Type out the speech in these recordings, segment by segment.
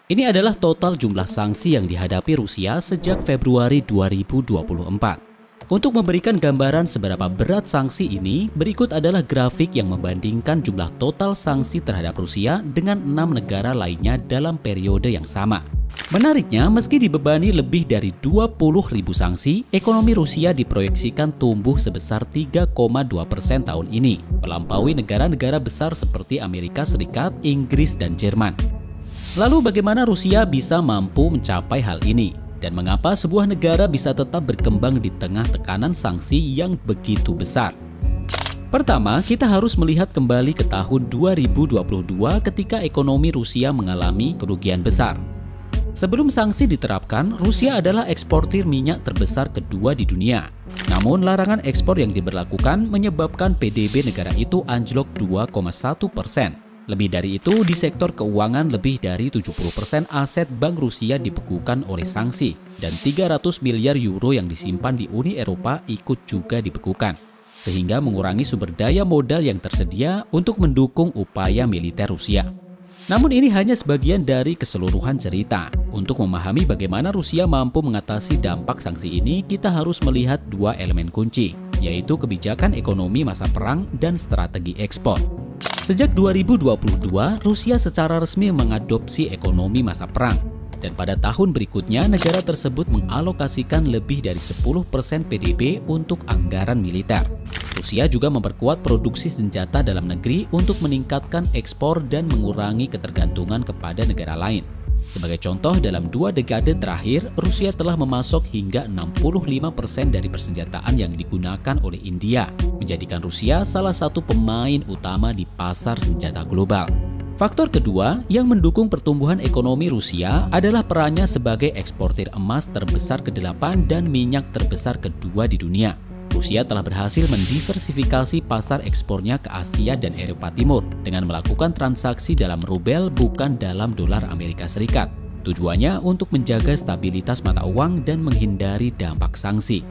Ini adalah total jumlah sanksi yang dihadapi Rusia sejak Februari 2024. Untuk memberikan gambaran seberapa berat sanksi ini, berikut adalah grafik yang membandingkan jumlah total sanksi terhadap Rusia dengan 6 negara lainnya dalam periode yang sama. Menariknya, meski dibebani lebih dari 20.000 sanksi, ekonomi Rusia diproyeksikan tumbuh sebesar 3,2% tahun ini, melampaui negara-negara besar seperti Amerika Serikat, Inggris, dan Jerman. Lalu bagaimana Rusia bisa mampu mencapai hal ini? Dan mengapa sebuah negara bisa tetap berkembang di tengah tekanan sanksi yang begitu besar? Pertama, kita harus melihat kembali ke tahun 2022 ketika ekonomi Rusia mengalami kerugian besar. Sebelum sanksi diterapkan, Rusia adalah eksportir minyak terbesar kedua di dunia. Namun, larangan ekspor yang diberlakukan menyebabkan PDB negara itu anjlok 2,1%. Lebih dari itu, di sektor keuangan lebih dari 70% aset Bank Rusia dibekukan oleh sanksi, dan 300 miliar euro yang disimpan di Uni Eropa ikut juga dibekukan, sehingga mengurangi sumber daya modal yang tersedia untuk mendukung upaya militer Rusia. Namun ini hanya sebagian dari keseluruhan cerita. Untuk memahami bagaimana Rusia mampu mengatasi dampak sanksi ini, kita harus melihat dua elemen kunci, yaitu kebijakan ekonomi masa perang dan strategi ekspor. Sejak 2022, Rusia secara resmi mengadopsi ekonomi masa perang. Dan pada tahun berikutnya, negara tersebut mengalokasikan lebih dari 10% PDB untuk anggaran militer. Rusia juga memperkuat produksi senjata dalam negeri untuk meningkatkan ekspor dan mengurangi ketergantungan kepada negara lain. Sebagai contoh, dalam 2 dekade terakhir, Rusia telah memasok hingga 65% dari persenjataan yang digunakan oleh India, menjadikan Rusia salah satu pemain utama di pasar senjata global. Faktor kedua yang mendukung pertumbuhan ekonomi Rusia adalah perannya sebagai eksportir emas terbesar ke-8 dan minyak terbesar kedua di dunia. Rusia telah berhasil mendiversifikasi pasar ekspornya ke Asia dan Eropa Timur dengan melakukan transaksi dalam rubel bukan dalam dolar Amerika Serikat. Tujuannya untuk menjaga stabilitas mata uang dan menghindari dampak sanksi.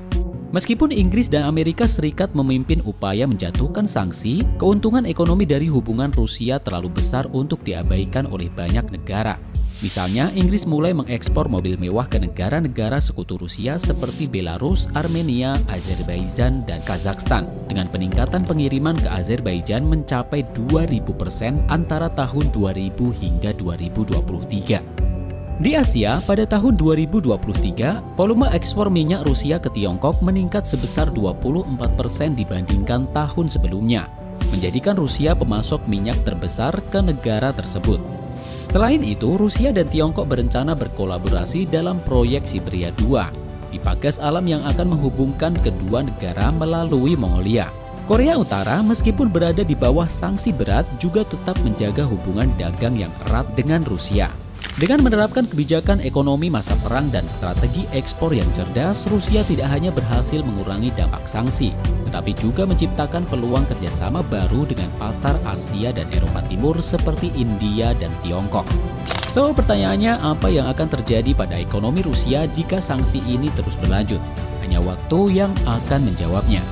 Meskipun Inggris dan Amerika Serikat memimpin upaya menjatuhkan sanksi, keuntungan ekonomi dari hubungan Rusia terlalu besar untuk diabaikan oleh banyak negara. Misalnya, Inggris mulai mengekspor mobil mewah ke negara-negara sekutu Rusia seperti Belarus, Armenia, Azerbaijan, dan Kazakhstan, dengan peningkatan pengiriman ke Azerbaijan mencapai 2000% antara tahun 2000 hingga 2023. Di Asia, pada tahun 2023, volume ekspor minyak Rusia ke Tiongkok meningkat sebesar 24% dibandingkan tahun sebelumnya, menjadikan Rusia pemasok minyak terbesar ke negara tersebut. Selain itu, Rusia dan Tiongkok berencana berkolaborasi dalam proyek Siberia 2, pipa gas alam yang akan menghubungkan kedua negara melalui Mongolia. Korea Utara, meskipun berada di bawah sanksi berat, juga tetap menjaga hubungan dagang yang erat dengan Rusia. Dengan menerapkan kebijakan ekonomi masa perang dan strategi ekspor yang cerdas, Rusia tidak hanya berhasil mengurangi dampak sanksi, tetapi juga menciptakan peluang kerjasama baru dengan pasar Asia dan Eropa Timur seperti India dan Tiongkok. So, pertanyaannya, apa yang akan terjadi pada ekonomi Rusia jika sanksi ini terus berlanjut? Hanya waktu yang akan menjawabnya.